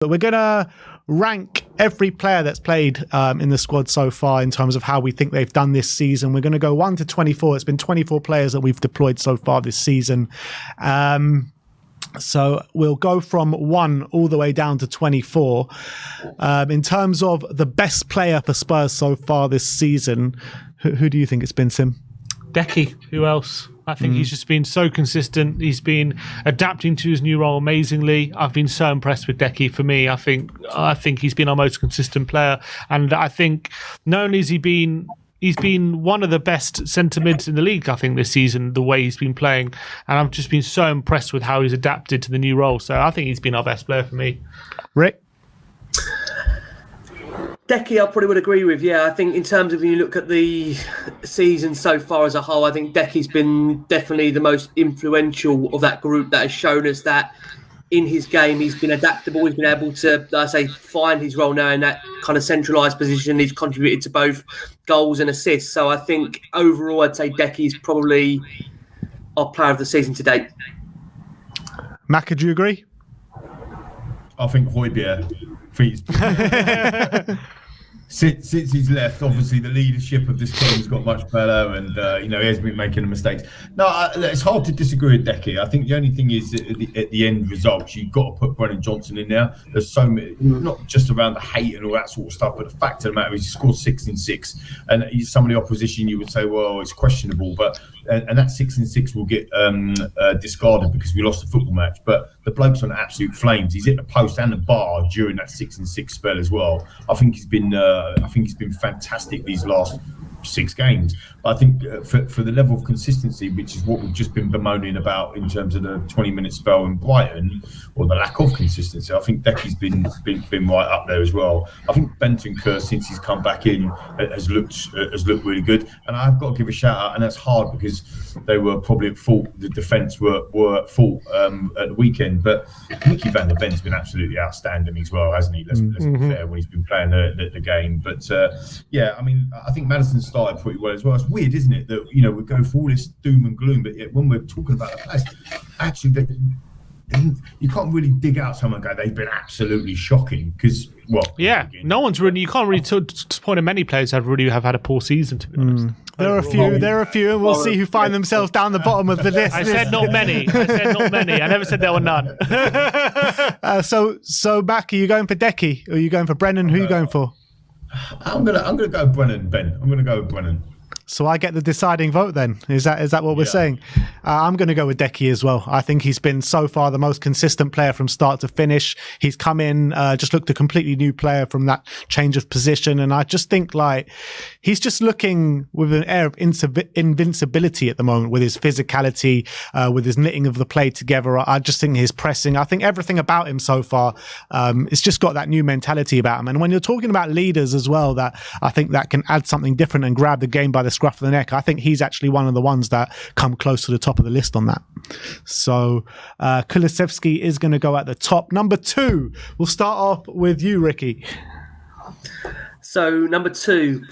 But we're going to rank every player that's played in the squad so far in terms of how we think they've done this season. We're going to go 1 to 24. It's been 24 players that we've deployed so far this season. So we'll go from 1 all the way down to 24. In terms of the best player for Spurs so far this season, who do you think it's been, Sim? Decky. Who else? I think he's just been so consistent. He's been adapting to his new role amazingly. I've been so impressed with Decky. For me, I think he's been our most consistent player, and I think not only has he's been one of the best centre mids in the league, I think, this season, the way he's been playing, and I've just been so impressed with how he's adapted to the new role. So I think he's been our best player for me. Rick? Decky, I probably would agree with. Yeah, I think in terms of when you look at the season so far as a whole, I think Decky's been definitely the most influential of that group that has shown us that in his game he's been adaptable. He's been able to, like I say, find his role now in that kind of centralised position. He's contributed to both goals and assists. So I think overall I'd say Decky's probably our player of the season to date. Macca, do you agree? I think Højbjerg. Since he's left, obviously the leadership of this team has got much better, and he hasn't been making mistakes. No, it's hard to disagree with Decky. I think the only thing is at the end results, you've got to put Brennan Johnson in there. There's so many, not just around the hate and all that sort of stuff, but the fact of the matter is he scored 6 in 6, and some of the opposition you would say, well, it's questionable, but and that 6 in 6 will get discarded because we lost the football match. But the bloke's on absolute flames. He's hit the post and the bar during that 6 in 6 spell as well. I think he's been fantastic these last 6 games. But I think for the level of consistency, which is what we've just been bemoaning about in terms of the 20-minute spell in Brighton, or the lack of consistency, I think Decky's been right up there as well. I think Bentancur, since he's come back in, has looked really good. And I've got to give a shout out, and that's hard because they were probably at fault. The defence were at fault at the weekend, but Mickey van der Ven's been absolutely outstanding as well, hasn't he? Let's be fair, when he's been playing the game. But yeah, I mean, I think Maddison started pretty well as well. It's weird, isn't it, that we go for all this doom and gloom, but yet when we're talking about the players, actually you can't really dig out someone and go, they've been absolutely shocking, because no one's really, you can't really point at many players that really have had a poor season, to be honest. There are a few, and we'll see who find themselves down the bottom of the list. I said not many. I never said there were none. So Mac, are you going for Decky, or are you going for Brennan? Who are you going for? I'm gonna go Brennan, Ben. I'm gonna go with Brennan. So I get the deciding vote then. Is that what we're saying? I'm going to go with Decky as well. I think he's been so far the most consistent player from start to finish. He's come in, just looked a completely new player from that change of position. And I just think he's just looking with an air of invincibility at the moment, with his physicality, with his knitting of the play together. I just think his pressing, I think everything about him so far, it's just got that new mentality about him. And when you're talking about leaders as well, that I think that can add something different and grab the game by the scruff of the neck, I think he's actually one of the ones that come close to the top of the list on that. So Kulusevski is going to go at the top. Number 2, we'll start off with you, Ricky. So number 2,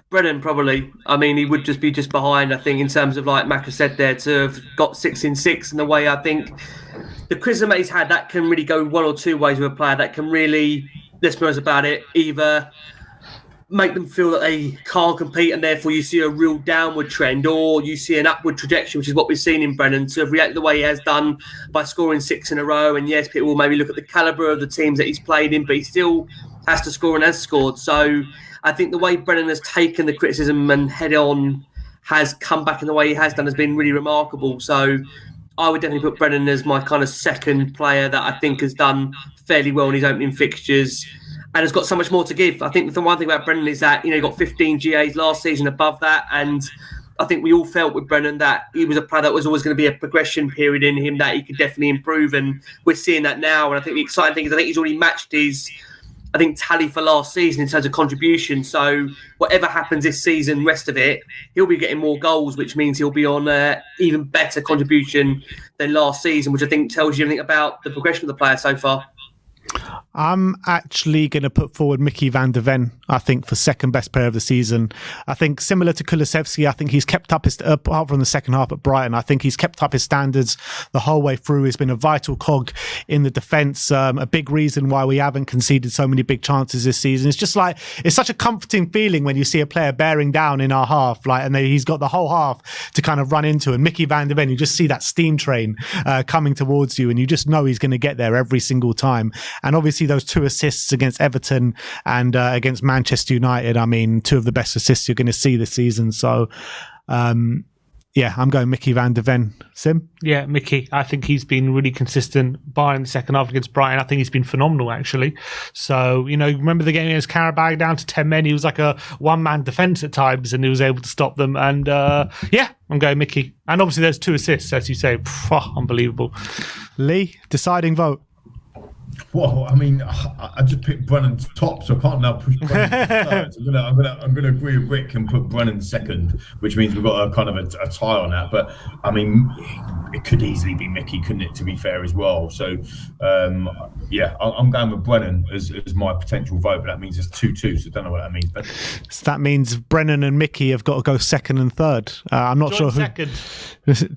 Brennan, probably. I mean, he would just be behind, I think, in terms of, like Macca said there, to have got 6 in 6, and the way I think the criticism that he's had, that can really go one or two ways with a player. That can really, let's be honest about it, either make them feel that they can't compete and therefore you see a real downward trend, or you see an upward trajectory, which is what we've seen in Brennan, to have reacted the way he has done by scoring 6 in a row. And yes, people will maybe look at the calibre of the teams that he's played in, but he still has to score and has scored. So I think the way Brennan has taken the criticism and head on, has come back in the way he has done, has been really remarkable. So I would definitely put Brennan as my kind of second player that I think has done fairly well in his opening fixtures and has got so much more to give. I think the one thing about Brennan is that, he got 15 GAs last season above that, and I think we all felt with Brennan that he was a player that was always going to be a progression period in him, that he could definitely improve, and we're seeing that now. And I think the exciting thing is I think he's already matched his tally for last season in terms of contribution. So whatever happens this season, rest of it, he'll be getting more goals, which means he'll be on even better contribution than last season, which I think tells you everything about the progression of the player so far. I'm actually going to put forward Mickey van der Ven, I think, for second best player of the season. I think similar to Kulusevski, I think he's kept up his, apart from the second half at Brighton, I think he's kept up his standards the whole way through. He's been a vital cog in the defence, a big reason why we haven't conceded so many big chances this season. It's just like, it's such a comforting feeling when you see a player bearing down in our half, like, and he's got the whole half to kind of run into. And Mickey van der Ven, you just see that steam train coming towards you, and you just know he's going to get there every single time. And obviously those 2 assists against Everton and against Manchester United, I mean, 2 of the best assists you're going to see this season. So, yeah, I'm going Mickey van der Ven. Sim? Yeah, Mickey. I think he's been really consistent, barring the second half against Brighton. I think he's been phenomenal, actually. So, remember the game against Karabag, down to 10 men? He was like a one-man defence at times, and he was able to stop them. And, yeah, I'm going Mickey. And obviously there's 2 assists, as you say. Unbelievable. Lee, deciding vote. Well, I mean, I just picked Brennan top, so I can't now push Brennan to third. So I'm gonna agree with Rick and put Brennan second, which means we've got a kind of a tie on that. But I mean, it could easily be Mickey, couldn't it? To be fair, as well. So yeah, I'm going with Brennan as my potential vote, but that means it's 2-2. So I don't know what that means. But so that means Brennan and Mickey have got to go second and third. I'm not sure who.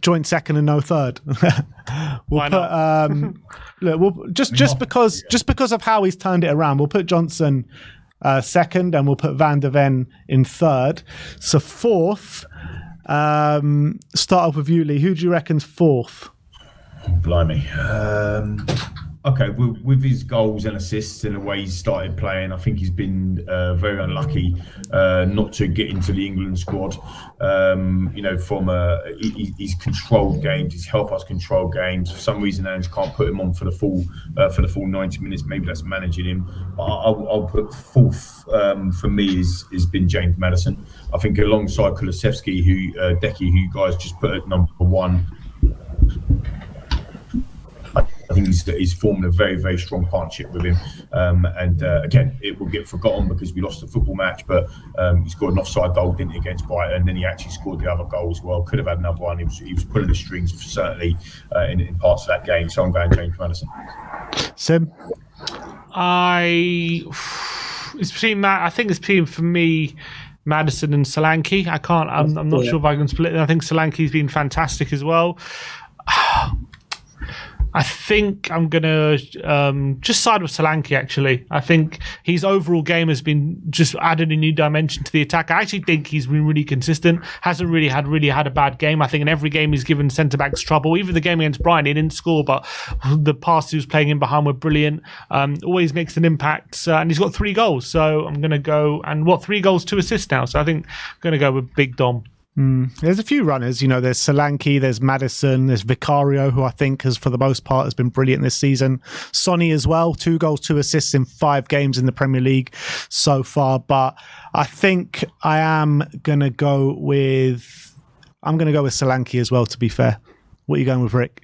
Joint second and no third. Why not? Look, we'll just because of how he's turned it around, we'll put Johnson second, and we'll put Van der Ven in third. So fourth, start off with you, Lee. Who do you reckon's fourth? Blimey. Okay, with his goals and assists and the way he's started playing, I think he's been very unlucky not to get into the England squad. He's controlled games, he's helped us control games. For some reason, Ange can't put him on for the full 90 minutes. Maybe that's managing him. I'll put fourth for me has been James Maddison. I think alongside Kulusevski, who you guys just put at number 1. I think he's formed a very, very strong partnership with him. Again, it will get forgotten because we lost the football match, but he scored an offside goal, didn't he, against Brighton, and then he actually scored the other goal as well. Could have had another one. He was pulling the strings, certainly, in parts of that game. So I'm going James Maddison. Sim? I think it's between, for me, Maddison and Solanke. I'm not sure if I can split it. I think Solanke's been fantastic as well. I think I'm going to just side with Solanke, actually. I think his overall game has been just added a new dimension to the attack. I actually think he's been really consistent. Hasn't really had a bad game. I think in every game he's given centre-backs trouble. Even the game against Brighton, he didn't score, but the passes he was playing in behind were brilliant. Always makes an impact. And he's got 3 goals. So I'm going to go, 3 goals, 2 assists now. So I think I'm going to go with Big Dom. There's a few runners, there's Solanke, there's Maddison, there's Vicario, who I think has, for the most part, has been brilliant this season. Sonny as well, 2 goals, 2 assists in 5 games in the Premier League so far. But I think I'm going to go with Solanke as well, to be fair. What are you going with, Rick?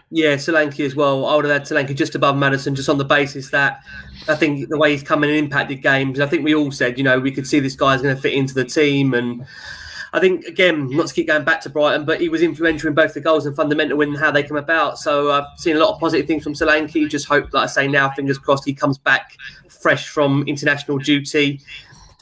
Yeah, Solanke as well. I would have had Solanke just above Maddison, just on the basis that I think the way he's come in and impacted games, I think we all said, we could see this guy's going to fit into the team. And I think, again, not to keep going back to Brighton, but he was influential in both the goals and fundamental in how they come about. So I've seen a lot of positive things from Solanke. Just hope, like I say now, fingers crossed, he comes back fresh from international duty.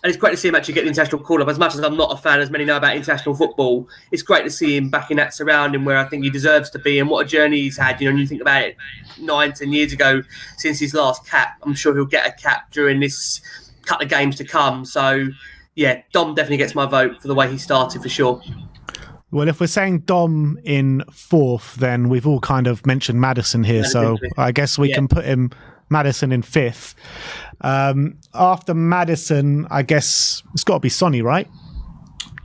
And it's great to see him actually get the international call-up. As much as I'm not a fan, as many know about international football, it's great to see him back in that surrounding where I think he deserves to be. And what a journey he's had. When you think about it, 9-10 years ago since his last cap, I'm sure he'll get a cap during this couple of games to come. So, yeah, Dom definitely gets my vote for the way he started, for sure. Well, if we're saying Dom in fourth, then we've all kind of mentioned Maddison here. So I guess we can put Maddison in fifth. After Maddison, I guess it's got to be Sonny, right?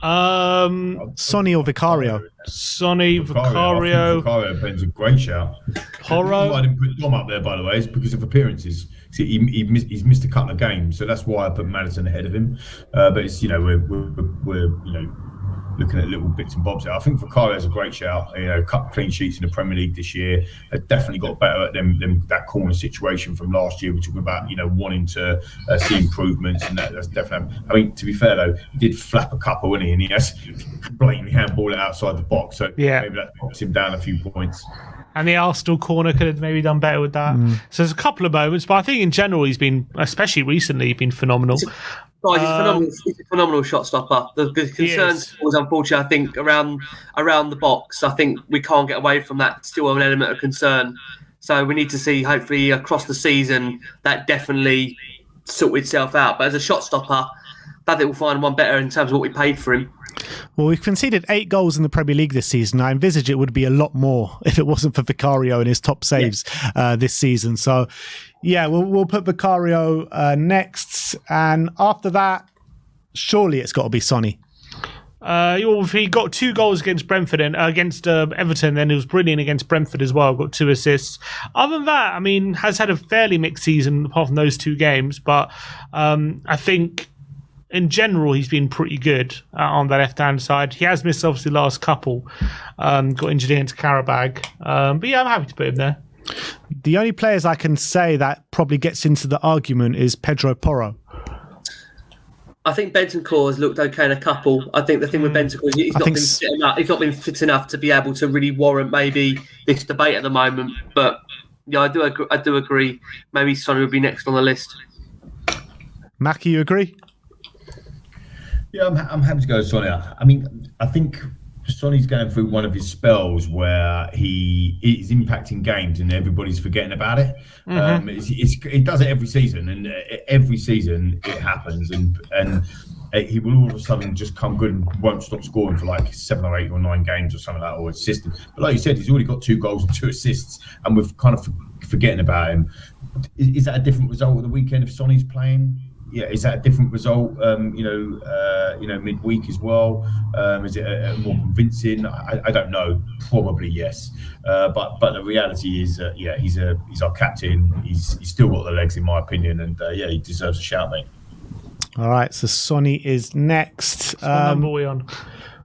Sonny or Vicario? Sonny, Vicario. Vicario is a great shout. Porro. I didn't put Dom up there, by the way, is because of appearances. See, he's missed a couple of games, so that's why I put Maddison ahead of him. But it's we're looking at little bits and bobs there. I think Vicario's a great shout. Couple clean sheets in the Premier League this year. Definitely got better at them that corner situation from last year. We're talking about wanting to see improvements, and that's definitely. I mean, to be fair though, he did flap a couple, didn't he? And he has blatantly handball it outside the box. So maybe that knocks him down a few points. And the Arsenal corner could have maybe done better with that. So there's a couple of moments, but I think in general he's been, especially recently, been phenomenal. Guys, he's a phenomenal shot stopper. The concerns was unfortunately, I think, around the box. I think we can't get away from that. Still an element of concern. So we need to see, hopefully, across the season, that definitely sort itself out. But as a shot stopper, I think we'll find one better in terms of what we paid for him. Well, we've conceded 8 goals in the Premier League this season. I envisage it would be a lot more if it wasn't for Vicario and his top saves this season. So, yeah, we'll put Vicario next. And after that, surely it's got to be Sonny. He got 2 goals against Brentford and against Everton, then he was brilliant against Brentford as well, got 2 assists. Other than that, I mean, has had a fairly mixed season apart from those 2 games, but I think in general he's been pretty good on the left-hand side. He has missed obviously the last couple, got injured against Karabag, but yeah, I'm happy to put him there. The only players I can say that probably gets into the argument is Pedro Porro. I think Bentancur has looked okay in a couple. I think the thing with Bentancur is he's not been fit enough to be able to really warrant maybe this debate at the moment. But yeah, I do agree. Maybe Sonny would be next on the list. Mackie, you agree? Yeah, I'm happy to go with Sonny. I mean, I think Sonny's going through one of his spells where he is impacting games and everybody's forgetting about it. It does it every season, and every season it happens, and he will all of a sudden just come good and won't stop scoring for like 7 or 8 or 9 games or something like that, or assisting. But like you said, he's already got 2 goals and 2 assists, and we're kind of forgetting about him. Is that a different result of the weekend if Sonny's playing? Yeah, is that a different result? Midweek as well. Is it more convincing? I don't know. Probably yes. But the reality is, he's our captain. He's still got the legs, in my opinion, and he deserves a shout, mate. All right, so Sonny is next. What number are we on?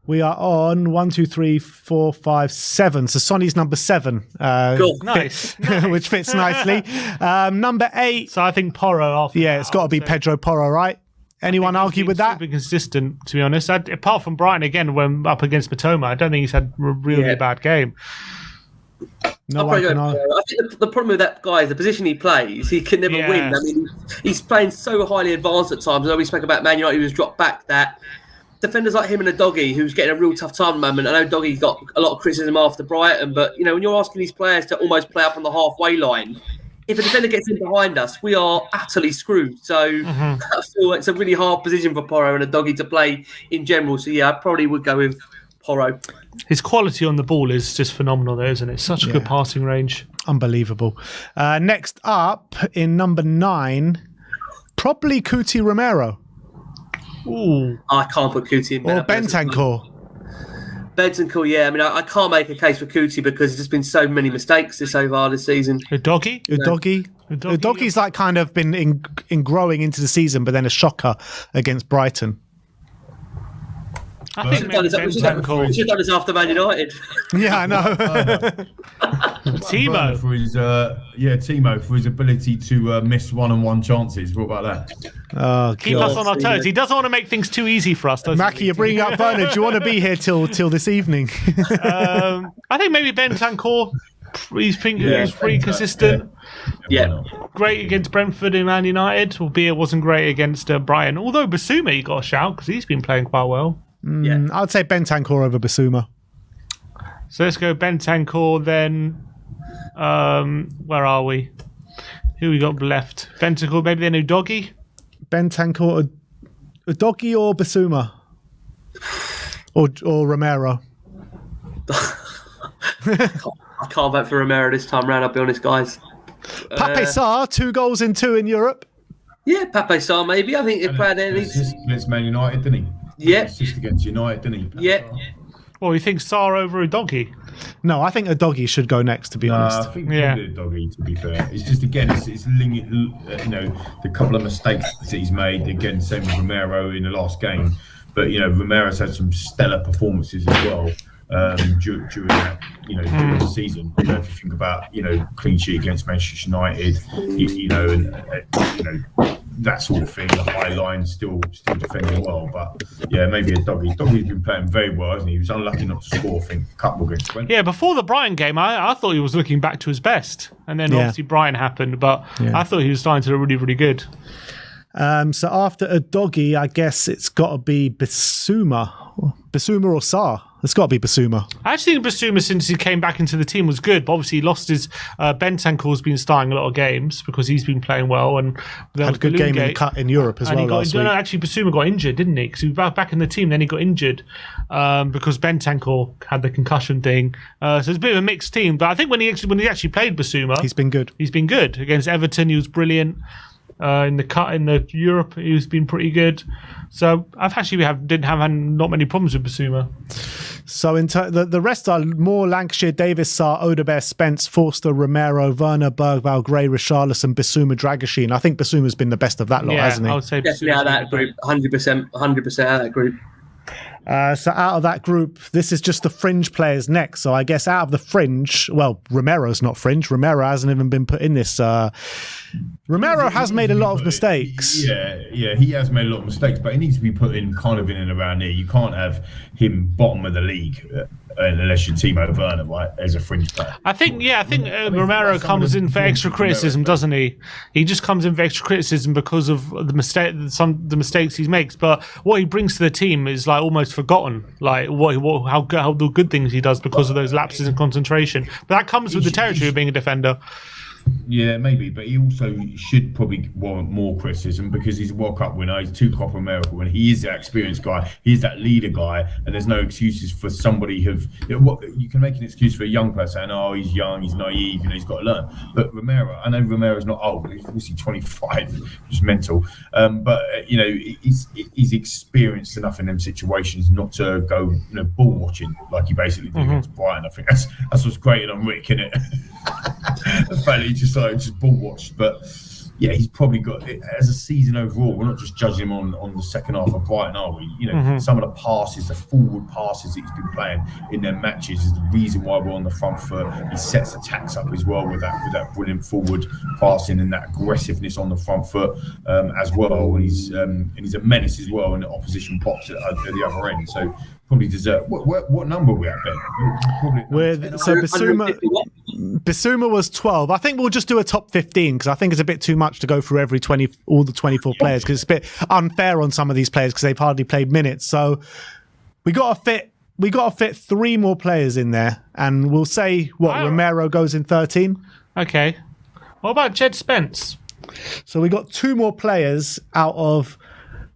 We are on 1, 2, 3, 4, 5, 7. So Sonny's number 7. Cool. Nice. Which fits nicely. Number 8. So I think Porro after Yeah, it's got to be Pedro Porro, right? Anyone argue with that? Super consistent, to be honest. Apart from Brighton again, when up against Matoma, I don't think he's had a really bad game. No one can I think the problem with that guy is the position he plays. He can never win. I mean, he's playing so highly advanced at times. I know we spoke about Man United, who was dropped back that. Defenders like him and a Doggy, who's getting a real tough time at the moment. I know Doggy got a lot of criticism after Brighton, but when you're asking these players to almost play up on the halfway line, if a defender gets in behind us, we are utterly screwed. So I feel it's a really hard position for Porro and a Doggy to play in general. So yeah, I probably would go with Porro. His quality on the ball is just phenomenal, though, isn't it? Such a good passing range. Unbelievable. Next up in number 9, probably Cuti Romero. Ooh. I can't put Cuti in. Or Bentancur. Bentancur, yeah. I mean, I can't make a case for Cuti because there's just been so many mistakes so far this season. Udogi's like kind of been in growing into the season, but then a shocker against Brighton. I think we should have done this after Man United. Yeah, I know. Timo for his ability to miss one-on-one chances. What about that? Oh, keep us on our toes. He doesn't want to make things too easy for us, does Mackie, you're bringing up Werner. Do you want to be here till this evening? I think maybe Bentancur. He's pretty consistent. Yeah. Great against Brentford and Man United, albeit wasn't great against Brighton. Although Basuma got a shout because he's been playing quite well. I'd say Bentancur over Basuma. So let's go Bentancur then. Where are we? Who we got left? Bentancur, maybe then Udogi? Bentancur, Udogi or Basuma? Or Romero? I can't vote for Romero this time round, I'll be honest, guys. Pape Sarr, 2 goals in 2 in Europe. Yeah, Pape Sarr maybe. I think he played against Man United, didn't he? Yeah. Just against United, didn't he? Yeah. Well, you think Sarr over Udogi? No, I think Udogi should go next, to be honest. I think Udogi, to be fair. It's just, again, it's the couple of mistakes that he's made. Again, same with Romero in the last game. But, Romero's had some stellar performances as well during that, during the season. If you think about, clean sheet against Manchester United, that sort of thing. The high line still defending well, but yeah, maybe a Doggy's been playing very well, hasn't he? He was unlucky not to score, I think, a couple against Brentford. Yeah, before the Brighton game, I thought he was looking back to his best, and then obviously Brighton happened, but I thought he was starting to look really, really good. So after a Doggy, I guess it's got to be Bissouma or Sarr. It's got to be Bissouma. I actually think Bissouma, since he came back into the team, was good. But obviously, he lost his Bentancur's been starting a lot of games because he's been playing well and had a good game in Europe as well last week. No, actually, Bissouma got injured, didn't he? Because he was back in the team, then he got injured because Bentancur had the concussion thing. So it's a bit of a mixed team. But I think when he actually played Bissouma, he's been good. He's been good against Everton. He was brilliant. In the Europe, he's been pretty good. So I've actually didn't have not many problems with Bissouma. So the rest are more Lancashire: Davis, Sarr, Odegaard, Spence, Forster, Romero, Werner, Bergvall, Gray, Richarlison, Bissouma, Dragoshin. I think Bissouma's been the best of that lot, hasn't he? I would say definitely out of that group, 100% out of that group. So out of that group, this is just the fringe players next. So I guess out of the fringe, well, Romero's not fringe. Romero hasn't even been put in this. Romero has made a lot of mistakes. Yeah, he has made a lot of mistakes, but he needs to be put in kind of in and around here. You can't have him bottom of the league unless you're Timo Werner, right, as a fringe player. I think Romero comes in for extra criticism, doesn't he? He just comes in for extra criticism because of the mistakes he makes. But what he brings to the team is like almost forgotten, like how the good things he does because of those lapses in concentration. But that comes with the territory of being a defender. Yeah, maybe, but he also should probably warrant more criticism because he's a World Cup winner, he's 2 Copa America winner, he is that experienced guy, he is that leader guy, and there's no excuses for somebody you can make an excuse for a young person saying, he's young, he's naive, he's got to learn. But Romero, I know Romero's not old, he's obviously 25, which is mental, but he's experienced enough in them situations not to go ball watching like he basically did against Brighton. I think that's what's great on Rick, isn't it? The fact that he just ball watched, but yeah, he's probably got as a season overall. We're not just judging him on the second half of Brighton, are we? Some of the passes, the forward passes that he's been playing in their matches is the reason why we're on the front foot. He sets attacks up as well with that brilliant forward passing and that aggressiveness on the front foot as well. And he's a menace as well in the opposition box at the other end. So probably deserve. What number are we at, Ben? So Bissouma was 12. I think we'll just do a top 15 because I think it's a bit too much to go through all the 24 players because it's a bit unfair on some of these players because they've hardly played minutes. So we got to fit 3 more players in there, and we'll say Romero goes in 13. Okay. What about Jed Spence? So we got 2 more players out of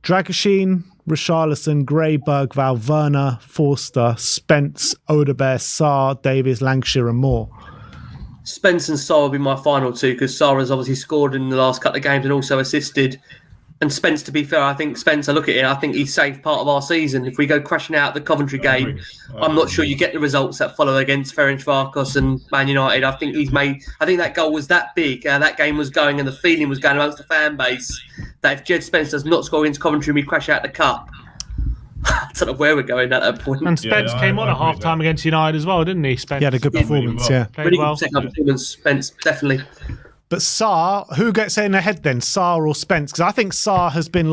Dragoshin, Richarlison, Gray, Bergvall, Werner, Forster, Spence, Odegaard, Sarr, Davies, Lancashire and Moore. Spence and Sarr will be my final 2 because Sarr has obviously scored in the last couple of games and also assisted. And Spence, to be fair, I think Spence, I look at it, I think he saved part of our season. If we go crashing out the Coventry game, I'm not sure you get the results that follow against Ferencváros and Man United. I think that goal was that big, that game was going and the feeling was going amongst the fan base that if Jed Spence does not score against Coventry, we crash out the cup. I don't know where we're going at that point. And Spence came on at half-time against United as well, didn't he, Spence? He had a good performance, Really good second performance, Spence, definitely. But Sarr, who gets in ahead then, Sarr or Spence? Because I think Sarr has been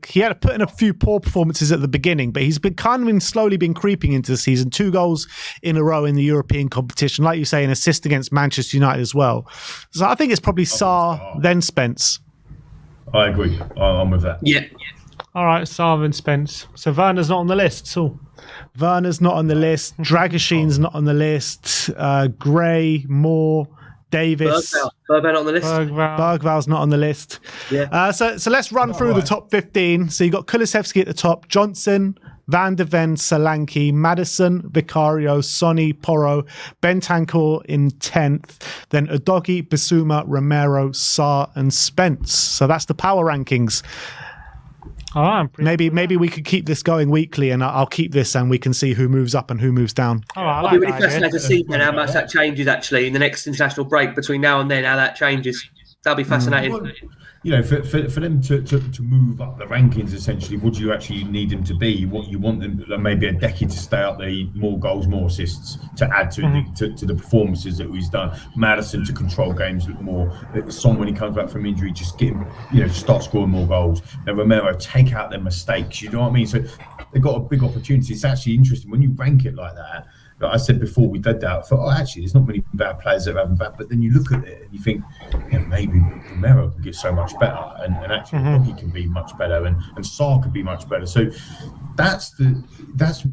he had to put in a few poor performances at the beginning, but he's been slowly been creeping into the season. 2 goals in a row in the European competition, like you say, an assist against Manchester United as well. So I think it's probably Sarr, then Spence. I agree. I'm with that. Yeah. All right, Sarr and Spence. So Werner's not on the list at all. Werner's not on the list. Dragoshin's not on the list. Gray, Moore, Davis. Bergvall not on the list. Bergvall's not on the list. Yeah. So let's run through the top 15. So you got Kulusevski at the top, Johnson, Van de Ven, Solanke, Maddison, Vicario, Sonny, Porro, Bentancur in 10th, then Udogie, Bissouma, Romero, Sarr and Spence. So that's the power rankings. Maybe we could keep this going weekly, and I'll keep this, and we can see who moves up and who moves down. I'll be really fascinated to see how much that changes actually in the next international break between now and then. How that changes. That'll be fascinating. Well, you know, for them to move up the rankings, essentially, what do you actually need them to be? What you want them, maybe a decade to stay up there, more goals, more assists to add to the performances that he's done. Maddison to control games a bit more. Son, when he comes back from injury, just get him, start scoring more goals. And Romero, take out their mistakes. You know what I mean? So they've got a big opportunity. It's actually interesting when you rank it like that. Like I said before, we did that. I thought, actually, there's not many bad players that are having bad. But then you look at it and you think, maybe Romero can get so much better, and actually Rocky can be much better, and Sarr could be much better. So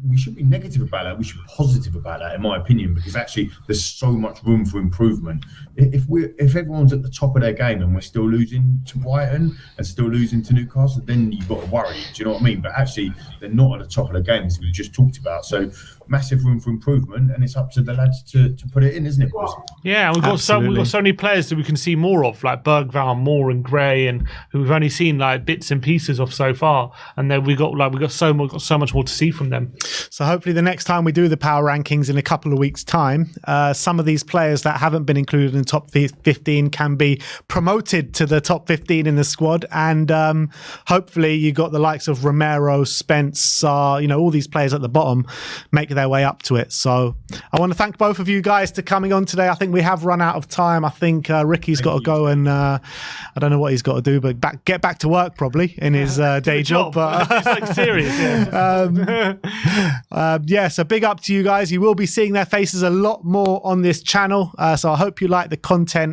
we shouldn't be negative about that. We should be positive about that, in my opinion, because actually there's so much room for improvement. If everyone's at the top of their game and we're still losing to Brighton and still losing to Newcastle, then you've got to worry. Do you know what I mean? But actually, they're not at the top of the game, as we just talked about. So massive room for improvement, and it's up to the lads to put it in, isn't it, boys? Yeah, and we've got so many players that we can see more of, like Bergvall, Moore, and Gray, and who we've only seen like bits and pieces of so far. And then we got so much more to see from them. So hopefully the next time we do the power rankings in a couple of weeks' time, some of these players that haven't been included in the top 15 can be promoted to the top 15 in the squad, and hopefully you got the likes of Romero, Spence, all these players at the bottom make their way up to it. So I want to thank both of you guys for coming on today. I think we have run out of time. I think Ricky's got to go, and I don't know what he's got to do, but get back to work probably in his day job. But it's like serious. So big up to you guys. You will be seeing their faces a lot more on this channel. So I hope you like the content.